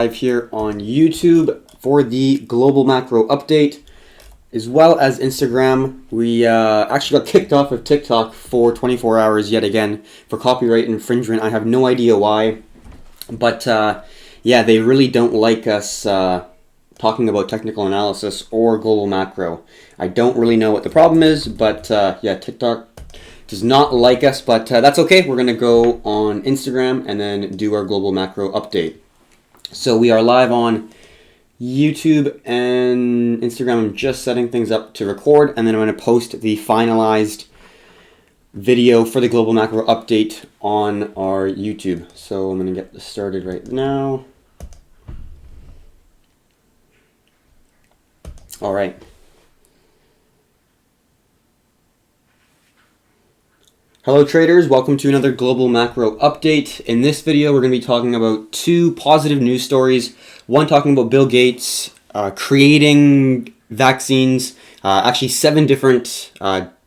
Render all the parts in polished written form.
Live here on YouTube for the global macro update, as well as Instagram. We actually got kicked off of TikTok for 24 hours yet again for copyright infringement. I have no idea why, but yeah, they really don't like us talking about technical analysis or global macro. I don't really know what the problem is, but yeah, TikTok does not like us, but that's okay. We're going to go on Instagram and then do our global macro update. So we are live on YouTube and Instagram. I'm just setting things up to record, and then I'm going to post the finalized video for the global macro update on our YouTube. So I'm going to get this started right now. All right. Hello traders, welcome to another global macro update. In this video, we're going to be talking about two positive news stories. One talking about Bill Gates creating vaccines, actually 7 different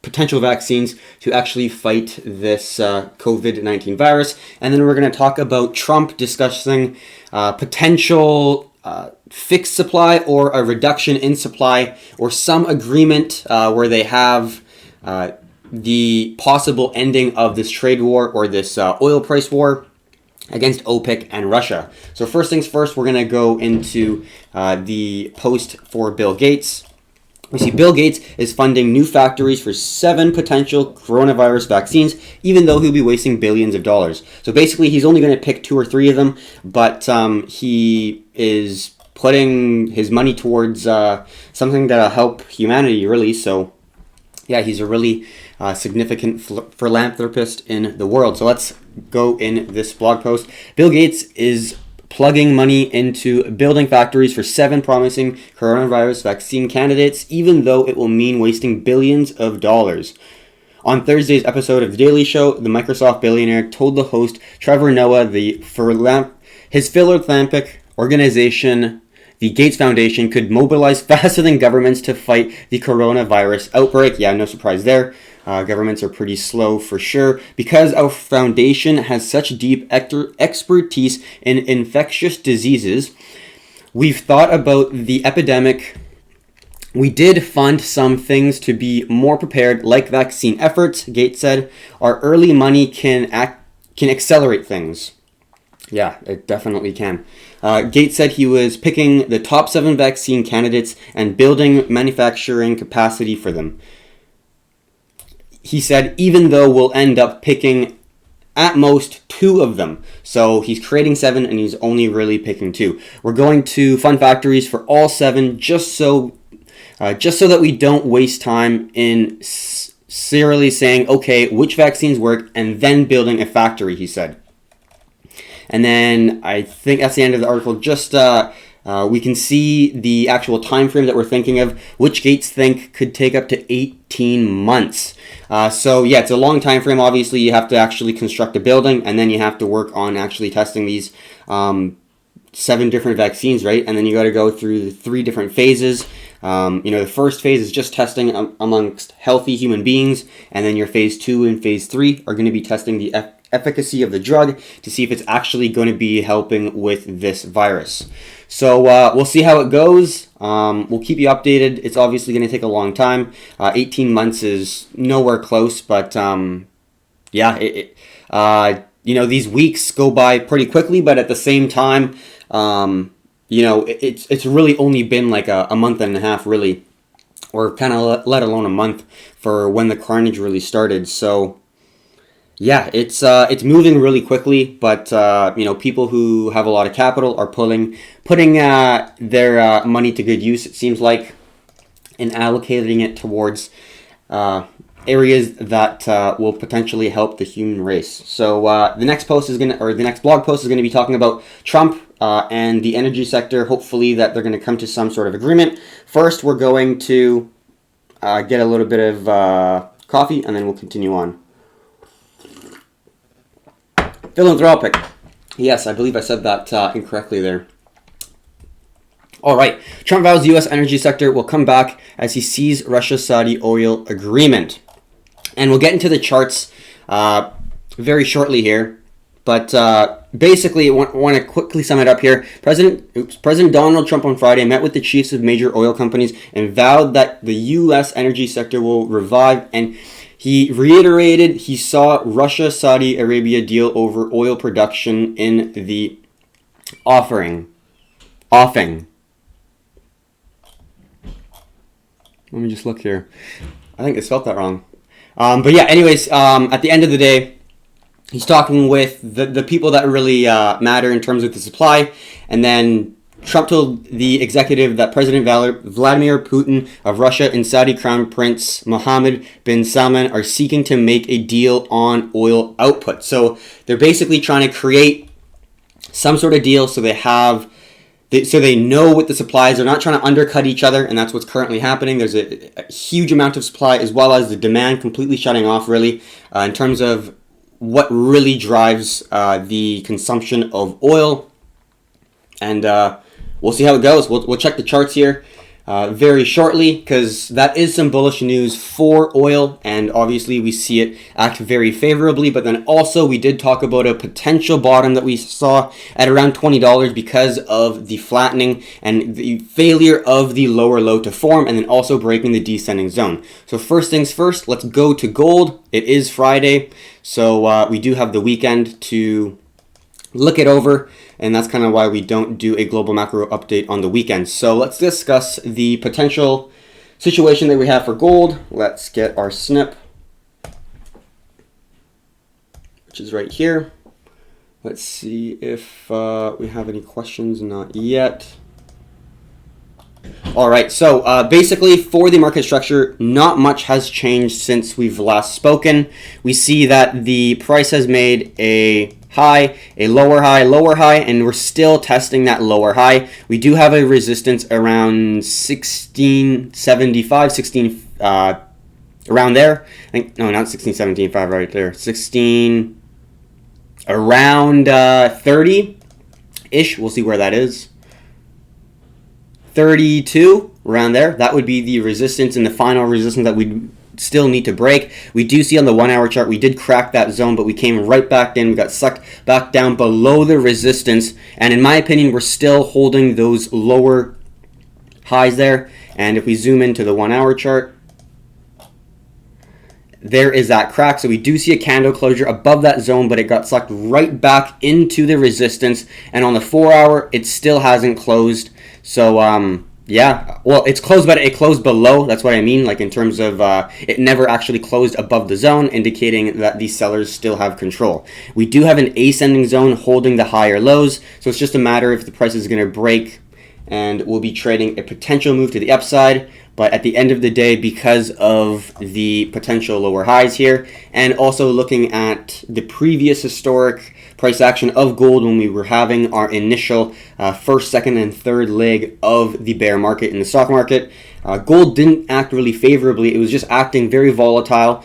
potential vaccines to actually fight this COVID-19 virus. And then we're going to talk about Trump discussing potential fixed supply or a reduction in supply, or some agreement where they have the possible ending of this trade war or this oil price war against OPEC and Russia. So first things first, we're going to go into the post for Bill Gates. We see Bill Gates is funding new factories for 7 potential coronavirus vaccines, even though he'll be wasting billions of dollars. So basically, he's only going to pick 2 or 3 of them, but he is putting his money towards something that'll help humanity, really. So yeah, he's a really significant philanthropist in the world. So let's go in this blog post. Bill Gates is plugging money into building factories for 7 promising coronavirus vaccine candidates, even though it will mean wasting billions of dollars. On Thursday's episode of The Daily Show, the Microsoft billionaire told the host Trevor Noah his philanthropic organization, the Gates Foundation, could mobilize faster than governments to fight the coronavirus outbreak. Yeah, no surprise there. Governments are pretty slow for sure. Because our foundation has such deep expertise in infectious diseases, we've thought about the epidemic. We did fund some things to be more prepared, like vaccine efforts, Gates said. Our early money can accelerate things. Yeah, it definitely can. Gates said he was picking the top 7 vaccine candidates and building manufacturing capacity for them. He said, even though we'll end up picking at most 2 of them. So he's creating 7 and he's only really picking 2. We're going to fund factories for all 7 just so that we don't waste time in serially saying, okay, which vaccines work, and then building a factory, he said. And then I think that's the end of the article. Just we can see the actual time frame that we're thinking of, which Gates think could take up to 18 months. So yeah, it's a long time frame. Obviously, you have to actually construct a building, and then you have to work on actually testing these 7 different vaccines, right? And then you got to go through the 3 different phases. The first phase is just testing amongst healthy human beings, and then your phase 2 and phase 3 are going to be testing the efficacy of the drug to see if it's actually going to be helping with this virus. So we'll see how it goes. We'll keep you updated. It's obviously going to take a long time. 18 months is nowhere close, but yeah, these weeks go by pretty quickly, but at the same time, it's really only been like a month and a half, really, or kind of let alone a month for when the carnage really started. So yeah, it's moving really quickly, but people who have a lot of capital are putting their money to good use, it seems like, and allocating it towards areas that will potentially help the human race. So the next blog post is gonna be talking about Trump and the energy sector. Hopefully that they're gonna come to some sort of agreement. First, we're going to get a little bit of coffee, and then we'll continue on. Philanthropic. Yes, I believe I said that incorrectly there. All right. Trump vows the U.S. energy sector will come back as he sees Russia-Saudi oil agreement. And we'll get into the charts very shortly here. But basically, I want to quickly sum it up here. President Donald Trump on Friday met with the chiefs of major oil companies and vowed that the U.S. energy sector will revive. And he reiterated he saw Russia-Saudi Arabia deal over oil production in the offing. Let me just look here. I think I spelled that wrong. But yeah, anyways, at the end of the day, he's talking with the people that really matter in terms of the supply. And then Trump told the executive that President Vladimir Putin of Russia and Saudi Crown Prince Mohammed bin Salman are seeking to make a deal on oil output. So they're basically trying to create some sort of deal so they know what the supplies. They're not trying to undercut each other, and that's what's currently happening. There's a huge amount of supply as well as the demand completely shutting off, really, in terms of what really drives the consumption of oil. And we'll see how it goes. We'll check the charts here very shortly, because that is some bullish news for oil, and obviously we see it act very favorably. But then also we did talk about a potential bottom that we saw at around $20 because of the flattening and the failure of the lower low to form, and then also breaking the descending zone. So first things first, let's go to gold. It is Friday, so we do have the weekend to look it over, and that's kind of why we don't do a global macro update on the weekend. So let's discuss the potential situation that we have for gold. Let's get our snip, which is right here. Let's see if we have any questions. Not yet. All right, so basically for the market structure, not much has changed since we've last spoken. We see that the price has made a high, a lower high, and we're still testing that lower high. We do have a resistance around 1675, around there. I think, no, not 1675 right there. 16, around 30-ish. We'll see where that is. 32, around there. That would be the resistance and the final resistance that we still need to break. We do see on the 1 hour chart we did crack that zone, but we came right back in. We got sucked back down below the resistance, and in my opinion we're still holding those lower highs there. And if we zoom into the 1 hour chart, there is that crack. So we do see a candle closure above that zone, but it got sucked right back into the resistance. And on the 4 hour it still hasn't closed. So yeah, well, it's closed, but it closed below. That's what I mean, like in terms of it never actually closed above the zone, indicating that these sellers still have control. We do have an ascending zone holding the higher lows, so it's just a matter if the price is going to break, and we'll be trading a potential move to the upside. But at the end of the day, because of the potential lower highs here, and also looking at the previous historic price action of gold when we were having our initial first, second, and third leg of the bear market in the stock market, gold didn't act really favorably. It was just acting very volatile,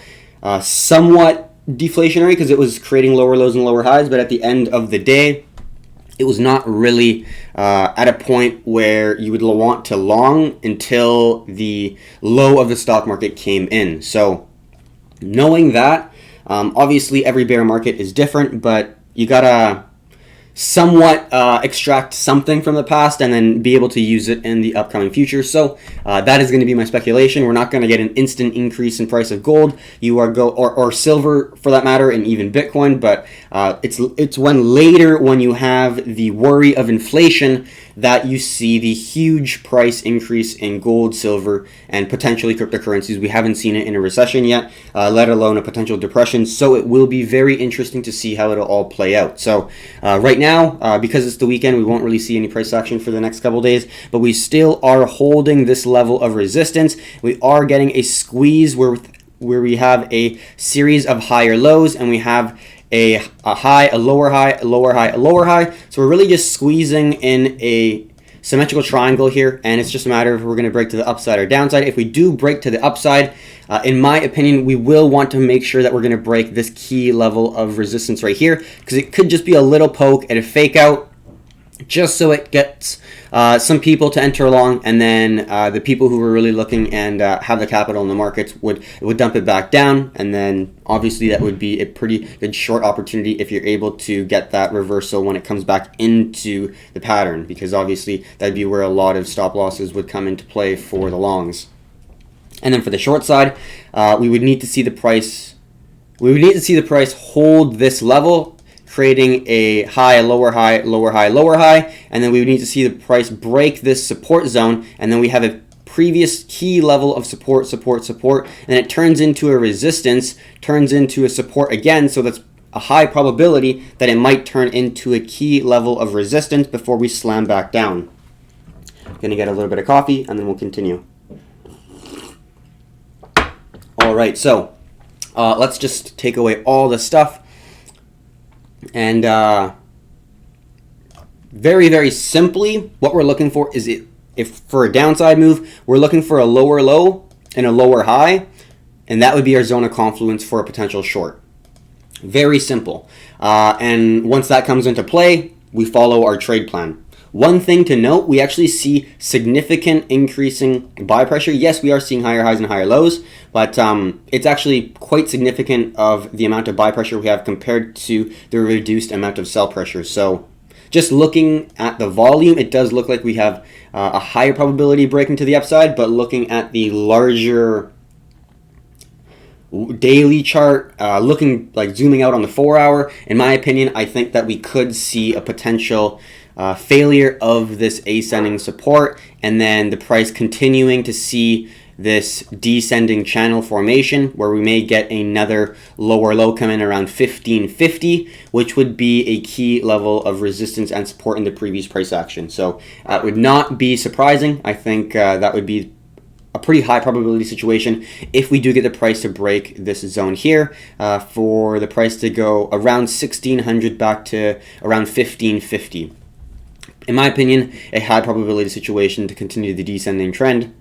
somewhat deflationary because it was creating lower lows and lower highs, but at the end of the day, it was not really at a point where you would want to long until the low of the stock market came in. So knowing that, obviously every bear market is different, but you gotta somewhat extract something from the past and then be able to use it in the upcoming future. So that is going to be my speculation. We're not going to get an instant increase in price of gold. You are or silver for that matter, and even Bitcoin. But it's when later, when you have the worry of inflation, that you see the huge price increase in gold, silver, and potentially cryptocurrencies. We haven't seen it in a recession yet, let alone a potential depression. So it will be very interesting to see how it'll all play out. So right now, because it's the weekend, we won't really see any price action for the next couple days, but we still are holding this level of resistance. We are getting a squeeze where we have a series of higher lows, and we have a high, a lower high, a lower high, a lower high. So we're really just squeezing in a symmetrical triangle here, and it's just a matter of if we're going to break to the upside or downside. If we do break to the upside, in my opinion, we will want to make sure that we're going to break this key level of resistance right here, because it could just be a little poke and a fake out, just so it gets some people to enter along, and then the people who were really looking and have the capital in the markets would dump it back down, and then obviously that would be a pretty good short opportunity if you're able to get that reversal when it comes back into the pattern, because obviously that'd be where a lot of stop losses would come into play for the longs. And then for the short side, we would need to see the price. We would need to see the price hold this level, creating a high, lower high, lower high, lower high, and then we would need to see the price break this support zone, and then we have a previous key level of support, and it turns into a resistance, turns into a support again, so that's a high probability that it might turn into a key level of resistance before we slam back down. Gonna get a little bit of coffee, and then we'll continue. All right, so let's just take away all the stuff. And very, very simply, what we're looking for is if for a downside move, we're looking for a lower low and a lower high, and that would be our zone of confluence for a potential short. Very simple. And once that comes into play, we follow our trade plan. One thing to note, we actually see significant increasing buy pressure. Yes, we are seeing higher highs and higher lows, but it's actually quite significant of the amount of buy pressure we have compared to the reduced amount of sell pressure. So just looking at the volume, it does look like we have a higher probability breaking to the upside, but looking at the larger daily chart, looking like zooming out on the 4-hour, in my opinion, I think that we could see a potential failure of this ascending support, and then the price continuing to see this descending channel formation where we may get another lower low come in around 1550, which would be a key level of resistance and support in the previous price action. So it would not be surprising. I think that would be a pretty high probability situation if we do get the price to break this zone here, for the price to go around 1600 back to around 1550. In my opinion, a high probability situation to continue the descending trend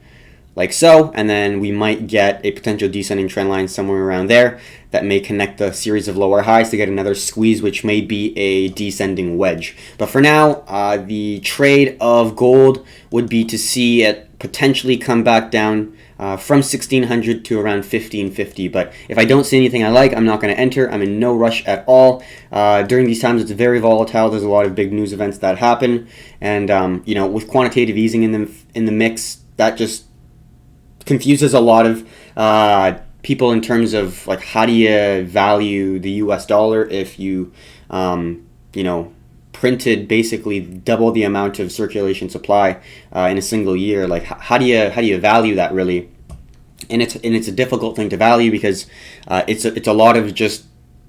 like so, and then we might get a potential descending trend line somewhere around there that may connect a series of lower highs to get another squeeze, which may be a descending wedge. But for now, the trade of gold would be to see it potentially come back down from 1600 to around 1550. But if I don't see anything I like, I'm not going to enter. I'm in no rush at all. During these times, it's very volatile. There's a lot of big news events that happen, and with quantitative easing in the mix, that just confuses a lot of people in terms of like, how do you value the US dollar if you printed basically double the amount of circulation supply in a single year? Like, how do you value that really? And it's a difficult thing to value because it's a lot of just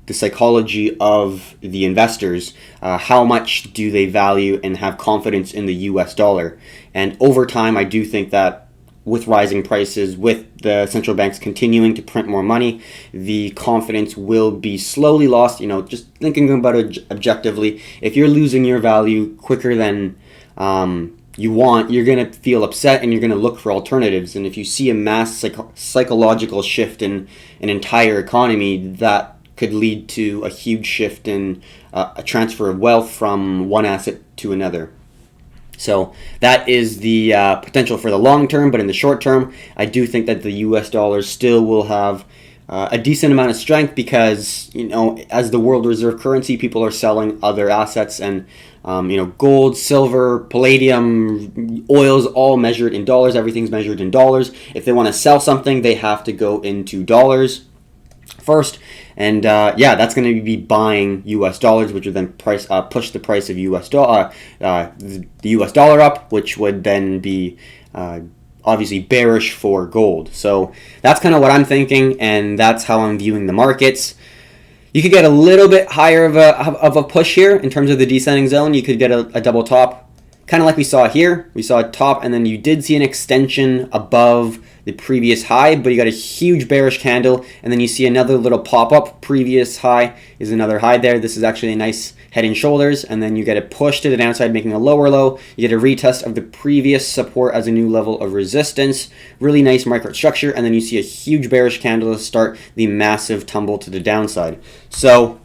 the psychology of the investors. How much do they value and have confidence in the US dollar? And over time, I do think that with rising prices, with the central banks continuing to print more money, the confidence will be slowly lost. Just thinking about it objectively, if you're losing your value quicker than you want, you're going to feel upset and you're going to look for alternatives. And if you see a mass psychological shift in an entire economy, that could lead to a huge shift in a transfer of wealth from one asset to another. So that is the potential for the long term, but in the short term, I do think that the US dollar still will have a decent amount of strength because, as the world reserve currency, people are selling other assets, and gold, silver, palladium, oil's all measured in dollars. Everything's measured in dollars. If they want to sell something, they have to go into dollars first, and that's going to be buying U.S. dollars, which would then push the price of U.S. dollar, the U.S. dollar up, which would then be obviously bearish for gold. So that's kind of what I'm thinking, and that's how I'm viewing the markets. You could get a little bit higher of a push here in terms of the descending zone. You could get a double top, kind of like we saw here. We saw a top, and then you did see an extension above the previous high, but you got a huge bearish candle, and then you see another little pop-up. Previous high is another high there. This is actually a nice head and shoulders, and then you get a push to the downside, making a lower low. You get a retest of the previous support as a new level of resistance. Really nice microstructure, and then you see a huge bearish candle to start the massive tumble to the downside. So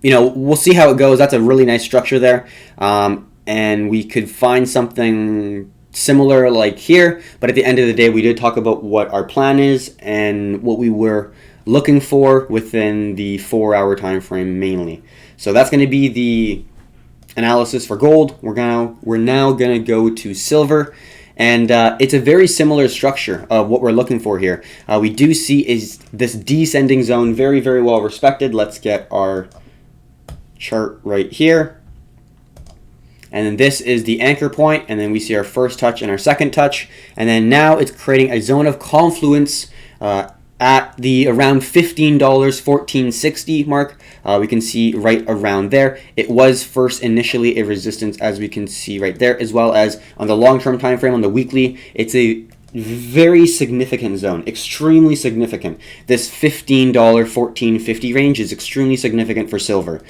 we'll see how it goes. That's a really nice structure there. And we could find something similar like here, but at the end of the day, we did talk about what our plan is and what we were looking for within the 4-hour time frame mainly. So that's going to be the analysis for gold. We're now going to go to silver. And it's a very similar structure of what we're looking for here. We do see is this descending zone, very, very well respected. Let's get our chart right here. And then this is the anchor point, and then we see our first touch and our second touch. And then now it's creating a zone of confluence at the around $15, $14.60 mark. We can see right around there. It was first initially a resistance, as we can see right there, as well as on the long-term time frame, on the weekly. It's a very significant zone, extremely significant. This $15, $14.50 range is extremely significant for silver.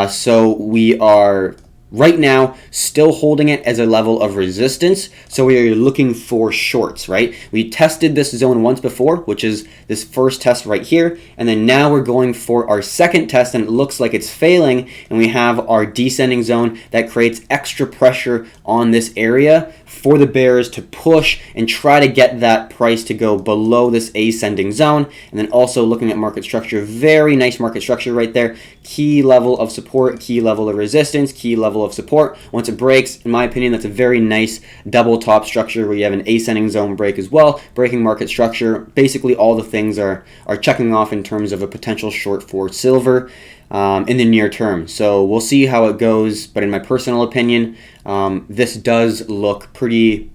So we are right now still holding it as a level of resistance, so we are looking for shorts, right? We tested this zone once before, which is this first test right here, and then now we're going for our second test, and it looks like it's failing, and we have our descending zone that creates extra pressure on this area for the bears to push and try to get that price to go below this ascending zone. And then also looking at market structure, very nice market structure right there. Key level of support, key level of resistance, key level of support. Once it breaks, in my opinion, that's a very nice double top structure where you have an ascending zone break as well, breaking market structure. Basically all the things are checking off in terms of a potential short for silver in the near term. So we'll see how it goes, but in my personal opinion, this does look pretty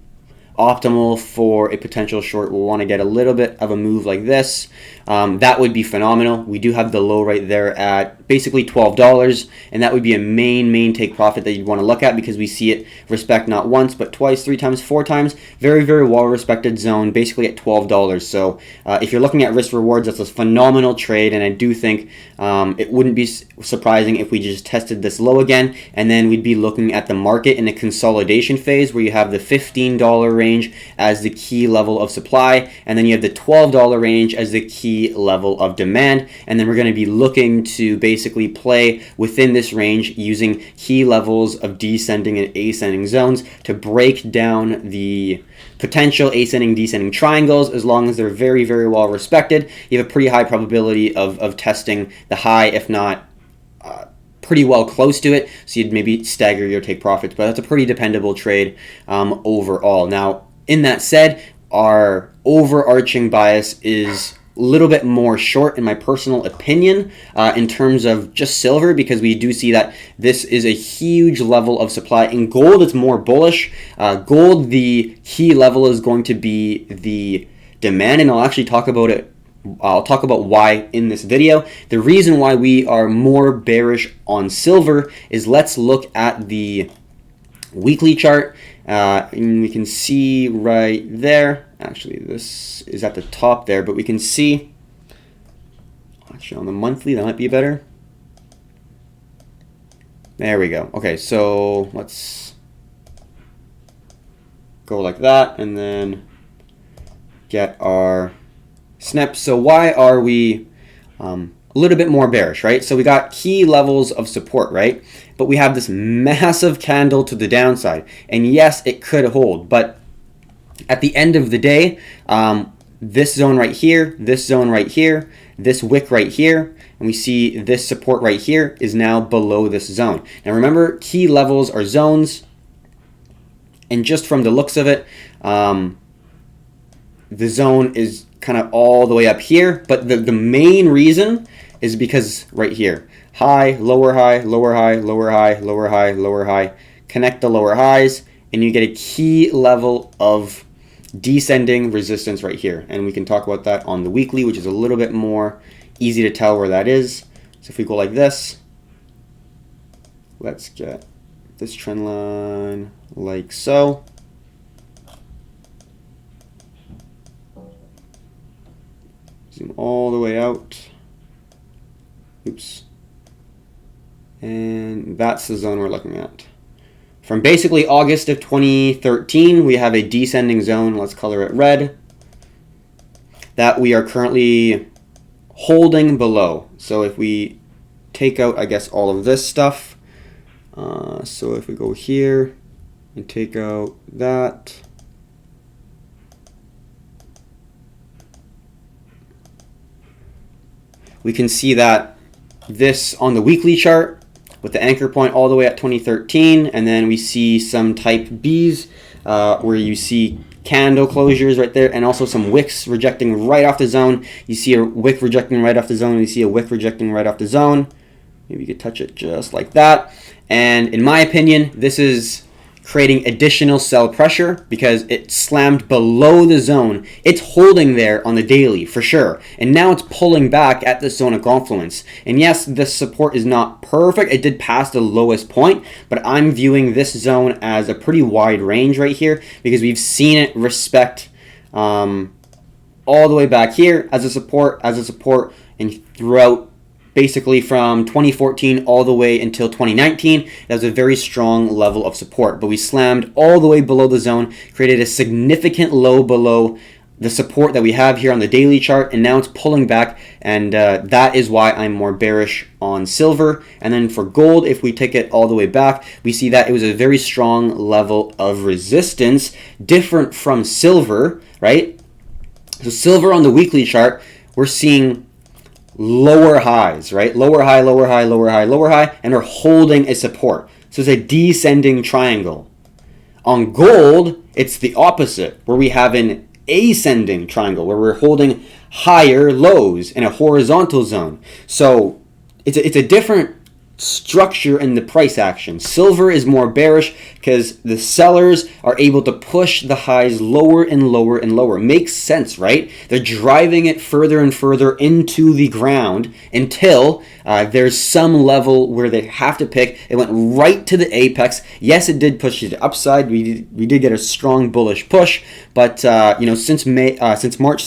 optimal for a potential short. We'll want to get a little bit of a move like this. That would be phenomenal. We do have the low right there at basically $12, and that would be a main take profit that you'd want to look at, because we see it respect not once but twice, 3 times, 4 times. Very, very well respected zone, basically at $12. So if you're looking at risk rewards, that's a phenomenal trade, and I do think it wouldn't be surprising if we just tested this low again, and then we'd be looking at the market in a consolidation phase where you have the $15 range as the key level of supply, and then you have the $12 range as the key level of demand, and then we're going to be looking to basically play within this range using key levels of descending and ascending zones to break down the potential ascending descending triangles. As long as they're very, very well respected, you have a pretty high probability of testing the high, if not pretty well close to it, so you'd maybe stagger your take profits, but that's a pretty dependable trade overall. Now, in that said, our overarching bias is a little bit more short in my personal opinion in terms of just silver, because we do see that this is a huge level of supply. In gold, it's more bullish. Gold, the key level is going to be the demand, and I'll actually talk about it. I'll talk about why in this video. The reason why we are more bearish on silver is, let's look at the weekly chart. And we can see right there, actually this is at the top there, but we can see, actually on the monthly, that might be better. There we go. Okay, so let's go like that and then get our SNP. So why are we a little bit more bearish, right? So we got key levels of support, right? But we have this massive candle to the downside. And yes, it could hold, but at the end of the day, this zone right here, this zone right here, this wick right here, and we see this support right here is now below this zone. Now remember, key levels are zones, and just from the looks of it, the zone is kind of all the way up here, but the main reason is because right here, high, lower high, lower high, lower high, lower high, lower high, connect the lower highs, and you get a key level of descending resistance right here. And we can talk about that on the weekly, which is a little bit more easy to tell where that is. So if we go like this, let's get this trend line like so. Zoom all the way out. Oops. And that's the zone we're looking at. From basically August of 2013, we have a descending zone, let's color it red, that we are currently holding below. So if we take out, I guess, all of this stuff. So if we go here and take out that, we can see that this on the weekly chart with the anchor point all the way at 2013, and then we see some type Bs where you see candle closures right there, and also some wicks rejecting right off the zone. You see a wick rejecting right off the zone, and you see a wick rejecting right off the zone. Maybe you could touch it just like that. And in my opinion, this is creating additional sell pressure because it slammed below the zone. It's holding there on the daily for sure, and now it's pulling back at the zone of confluence. And yes, this support is not perfect. It did pass the lowest point, but I'm viewing this zone as a pretty wide range right here because we've seen it respect all the way back here as a support, and throughout basically from 2014 all the way until 2019, that was a very strong level of support. But we slammed all the way below the zone, created a significant low below the support that we have here on the daily chart, and now it's pulling back, and that is why I'm more bearish on silver. And then for gold, if we take it all the way back, we see that it was a very strong level of resistance, different from silver, right? So silver on the weekly chart, we're seeing lower highs, right? Lower high, lower high, lower high, lower high, and are holding a support. So it's a descending triangle. On gold, it's the opposite, where we have an ascending triangle, where we're holding higher lows in a horizontal zone. So it's a different structure in the price action. Silver is more bearish because the sellers are able to push the highs lower and lower and lower. Makes sense, right? They're driving it further and further into the ground until there's some level where they have to pick. It went right to the apex. Yes, it did push to the upside. We did get a strong bullish push, but since March,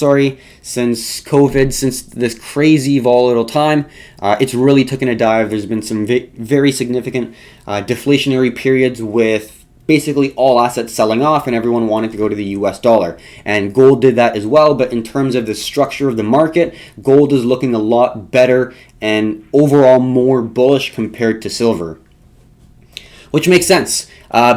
since COVID, since this crazy volatile time, it's really taken a dive. There's been some very significant deflationary periods with basically all assets selling off and everyone wanting to go to the US dollar. And gold did that as well, but in terms of the structure of the market, gold is looking a lot better and overall more bullish compared to silver. Which makes sense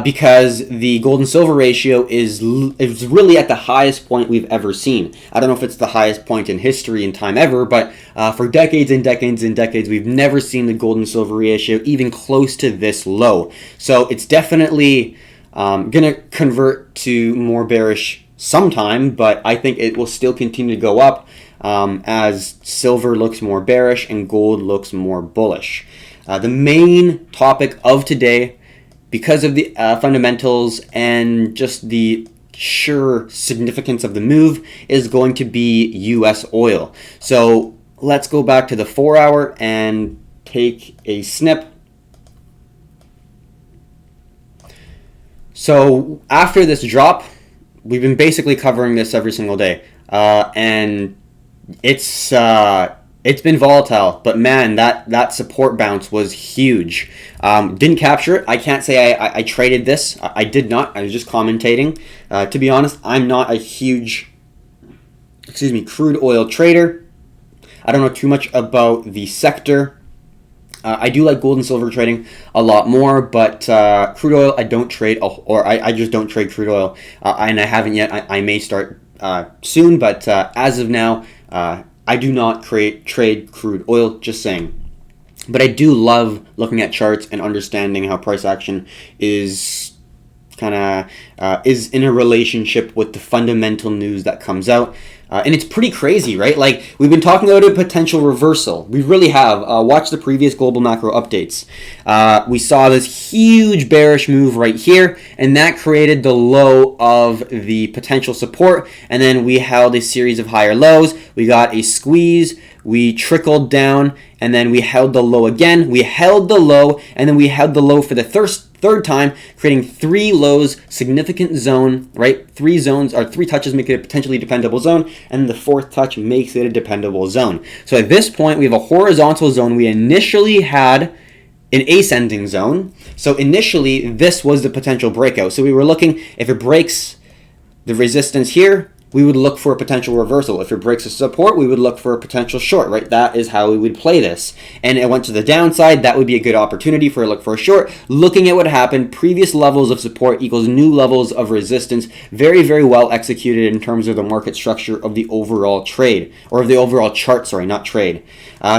because the gold and silver ratio is really at the highest point we've ever seen. I don't know if it's the highest point in history and time ever, but for decades and decades and decades, we've never seen the gold and silver ratio even close to this low. So it's definitely going to convert to more bearish sometime, but I think it will still continue to go up as silver looks more bearish and gold looks more bullish. The main topic of today, because of the fundamentals and just the sheer significance of the move, is going to be US oil. So let's go back to the 4-hour and take a snip. So after this drop, we've been basically covering this every single day, and it's been volatile, but man, that support bounce was huge. Didn't capture it. I can't say I traded this. I did not. I was just commentating. To be honest, I'm not a huge, crude oil trader. I don't know too much about the sector. I do like gold and silver trading a lot more, but crude oil I don't trade, or I just don't trade crude oil, and I haven't yet. I may start soon, but as of now, I do not trade crude oil, just saying. But I do love looking at charts and understanding how price action is is in a relationship with the fundamental news that comes out. And it's pretty crazy, right? Like, we've been talking about a potential reversal. We really have. Watch the previous global macro updates. We saw this huge bearish move right here, and that created the low of the potential support. And then we held a series of higher lows. We got a squeeze. We trickled down, and then we held the low again. We held the low, and then we held the low for the third time, creating 3 lows, significant zone, right? 3 zones, or 3 touches make it a potentially dependable zone, and the 4th touch makes it a dependable zone. So at this point, we have a horizontal zone. We initially had an ascending zone. So initially, this was the potential breakout. So we were looking, if it breaks the resistance here, we would look for a potential reversal. If it breaks a support, we would look for a potential short, right? That is how we would play this. And it went to the downside. That would be a good opportunity for a look for a short. Looking at what happened, previous levels of support equals new levels of resistance. Very, very well executed in terms of the market structure of the overall trade, or of the overall chart, sorry, not trade.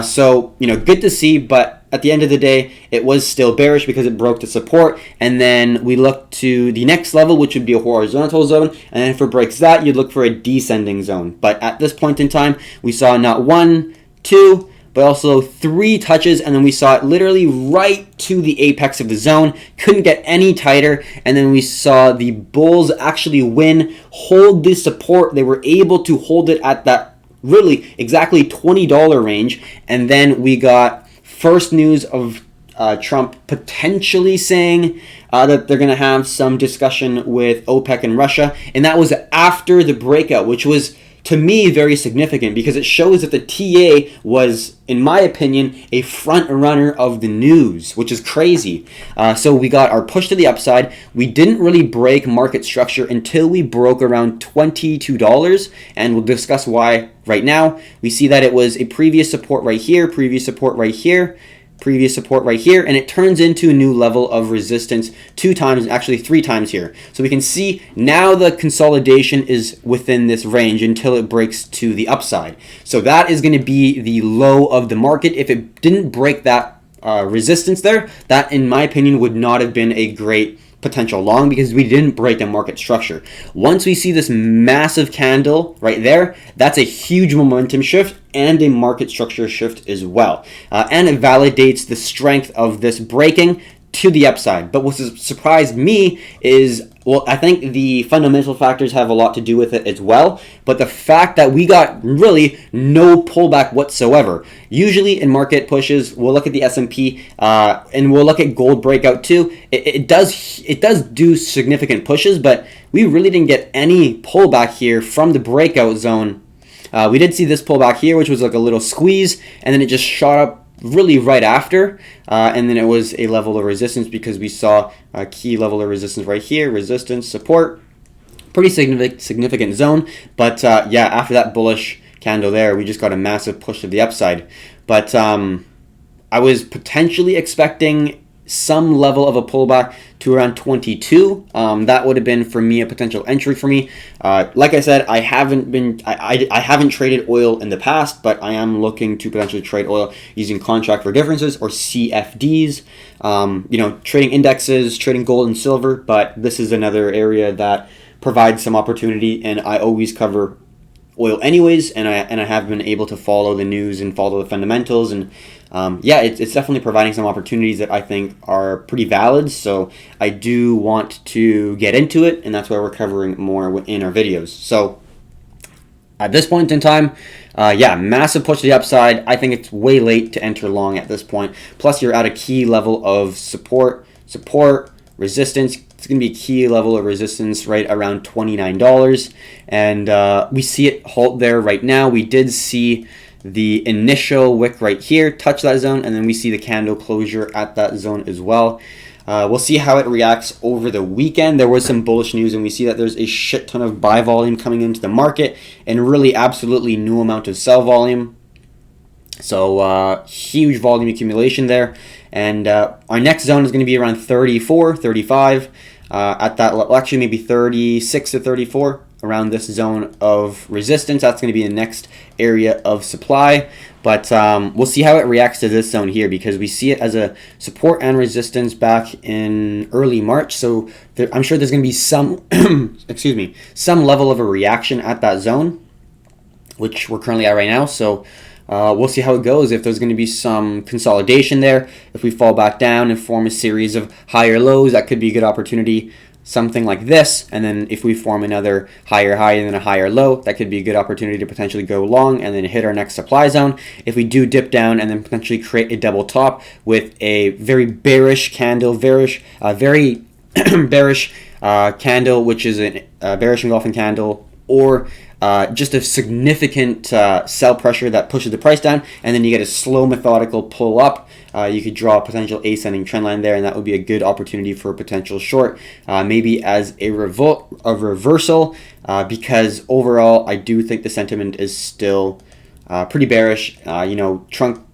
So, good to see, but at the end of the day, it was still bearish because it broke the support, and then we look to the next level, which would be a horizontal zone, and then if it breaks that, you'd look for a descending zone. But at this point in time, we saw not 1, 2, but also 3 touches, and then we saw it literally right to the apex of the zone, couldn't get any tighter, and then we saw the bulls actually win, hold this support. They were able to hold it at that really exactly $20 range, and then we got first news of Trump potentially saying that they're going to have some discussion with OPEC and Russia, and that was after the breakout, which was, to me, very significant because it shows that the TA was, in my opinion, a front runner of the news, which is crazy. So we got our push to the upside. We didn't really break market structure until we broke around $22, and we'll discuss why right now. We see that it was a previous support right here, previous support right here, previous support right here, and it turns into a new level of resistance 2 times, actually 3 times here. So we can see now the consolidation is within this range until it breaks to the upside. So that is going to be the low of the market. If it didn't break that resistance there, that in my opinion would not have been a great potential long because we didn't break the market structure. Once we see this massive candle right there, that's a huge momentum shift and a market structure shift as well. And it validates the strength of this breaking to the upside. But what surprised me is, well, I think the fundamental factors have a lot to do with it as well, but the fact that we got really no pullback whatsoever. Usually in market pushes, we'll look at the S&P and we'll look at gold breakout too. It does do significant pushes, but we really didn't get any pullback here from the breakout zone. We did see this pullback here, which was like a little squeeze, and then it just shot up really right after, and then it was a level of resistance because we saw a key level of resistance right here, resistance, support, pretty significant zone. But yeah, after that bullish candle there, we just got a massive push to the upside. But I was potentially expecting some level of a pullback to around 22. That would have been for me a potential entry for me. Like I said, I haven't traded oil in the past, but I am looking to potentially trade oil using contract for differences or CFDs. Trading indexes, trading gold and silver, but this is another area that provides some opportunity, and I always cover oil anyways, and I have been able to follow the news and follow the fundamentals, and yeah, it's definitely providing some opportunities that I think are pretty valid. So I do want to get into it, and that's why we're covering more in our videos. So at this point in time, yeah, massive push to the upside. I think it's way late to enter long at this point. Plus, you're at a key level of support, resistance. It's going to be a key level of resistance right around $29. And we see it halt there right now. We did see the initial wick right here touch that zone, and then we see the candle closure at that zone as well. We'll see how it reacts over the weekend. There was some bullish news, and we see that there's a shit ton of buy volume coming into the market and really absolutely no amount of sell volume. So huge volume accumulation there. And our next zone is going to be around 34, 35. At that level, actually maybe 36 to 34. Around this zone of resistance. That's going to be the next area of supply. But we'll see how it reacts to this zone here, because we see it as a support and resistance back in early March. So I'm sure there's going to be some, excuse me, some level of a reaction at that zone, which we're currently at right now. So we'll see how it goes. If there's going to be some consolidation there, if we fall back down and form a series of higher lows, that could be a good opportunity. Something like this, and then if we form another higher high and then a higher low, that could be a good opportunity to potentially go long and then hit our next supply zone. If we do dip down and then potentially create a double top with a very bearish candle, very bearish candle, which is a bearish engulfing candle, or just a significant sell pressure that pushes the price down, and then you get a slow methodical pull up. You could draw a potential ascending trend line there, and that would be a good opportunity for a potential short, maybe as a reversal, because overall I do think the sentiment is still pretty bearish.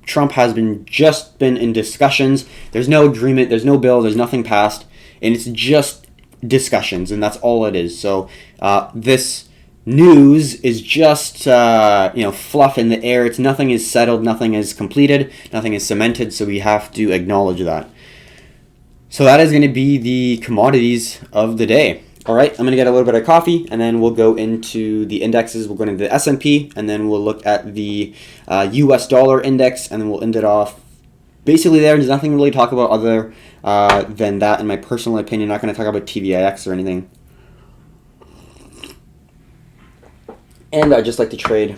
Trump has just been in discussions. There's no agreement, there's no bill, there's nothing passed, and it's just discussions, and that's all it is. So this news is just fluff in the air. Nothing is settled, nothing is completed, nothing is cemented, so we have to acknowledge that. So that is going to be the commodities of the day. All right, I'm going to get a little bit of coffee, and then we'll go into the indexes. We'll go into the S&P, and then we'll look at the US dollar index, and then we'll end it off basically there. There's nothing really to talk about other than that, in my personal opinion. I'm not going to talk about TVIX or anything. And I just like to trade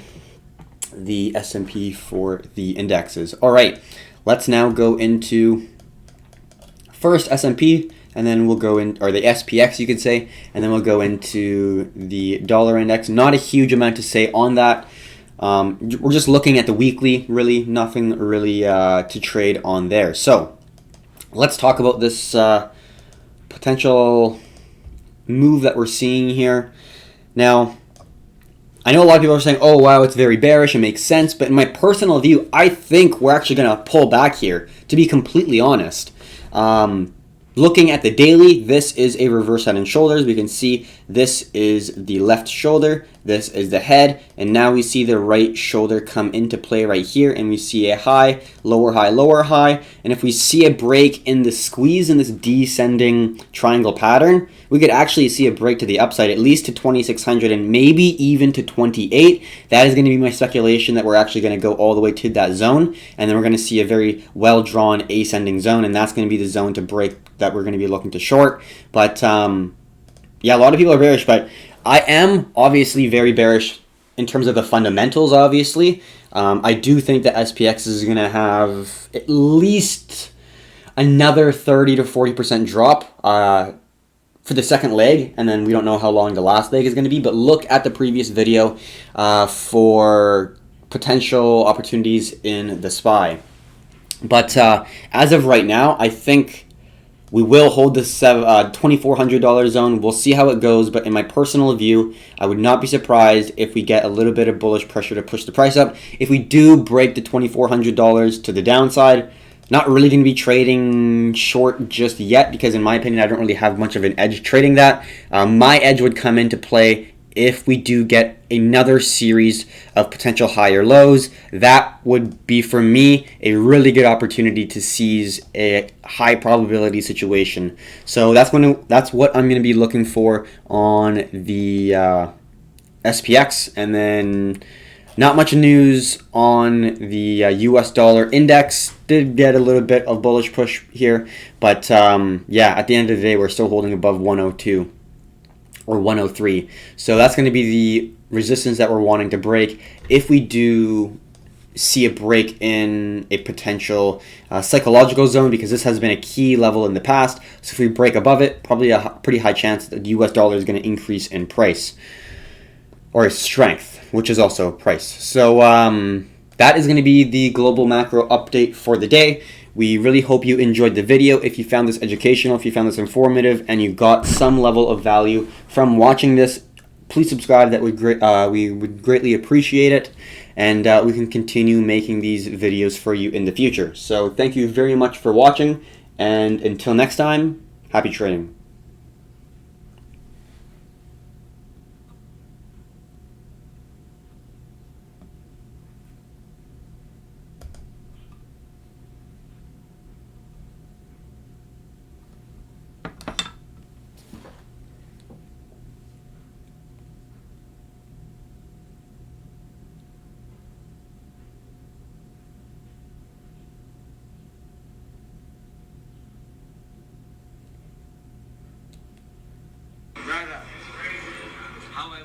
the S&P for the indexes. All right, let's now go into first S&P, and then we'll go in, or the SPX you could say, and then we'll go into the dollar index. Not a huge amount to say on that. We're just looking at the weekly, really, nothing really to trade on there. So let's talk about this potential move that we're seeing here. Now, I know a lot of people are saying, oh, wow, it's very bearish, it makes sense, but in my personal view, I think we're actually going to pull back here, to be completely honest. Looking at the daily, this is a reverse head and shoulders. We can see this is the left shoulder, this is the head, and now we see the right shoulder come into play right here, and we see a high, lower high, lower high, and if we see a break in the squeeze in this descending triangle pattern, we could actually see a break to the upside, at least to 2600 and maybe even to 28. That is going to be my speculation, that we're actually going to go all the way to that zone, and then we're going to see a very well-drawn ascending zone, and that's going to be the zone to break that we're going to be looking to short. But yeah, a lot of people are bearish, but I am obviously very bearish in terms of the fundamentals, obviously. I do think that SPX is going to have at least another 30 to 40% drop for the second leg, and then we don't know how long the last leg is going to be, but look at the previous video for potential opportunities in the SPY. But as of right now, I think we will hold this $2,400 zone. We'll see how it goes, but in my personal view, I would not be surprised if we get a little bit of bullish pressure to push the price up. If we do break the $2,400 to the downside, not really going to be trading short just yet, because in my opinion, I don't really have much of an edge trading that. My edge would come into play if we do get another series of potential higher lows. That would be, for me, a really good opportunity to seize a high probability situation. So that's what I'm going to be looking for on the SPX. And then not much news on the US dollar index. Did get a little bit of bullish push here, but yeah, at the end of the day, we're still holding above 102 or 103. So that's going to be the resistance that we're wanting to break. If we do see a break in a potential psychological zone, because this has been a key level in the past, so if we break above it, probably a pretty high chance that the US dollar is going to increase in price, or strength, which is also price. So that is going to be the global macro update for the day. We really hope you enjoyed the video. If you found this educational, if you found this informative, and you got some level of value from watching this, please subscribe. That would we would greatly appreciate it, and we can continue making these videos for you in the future. So thank you very much for watching, and until next time, happy trading. Brother, how I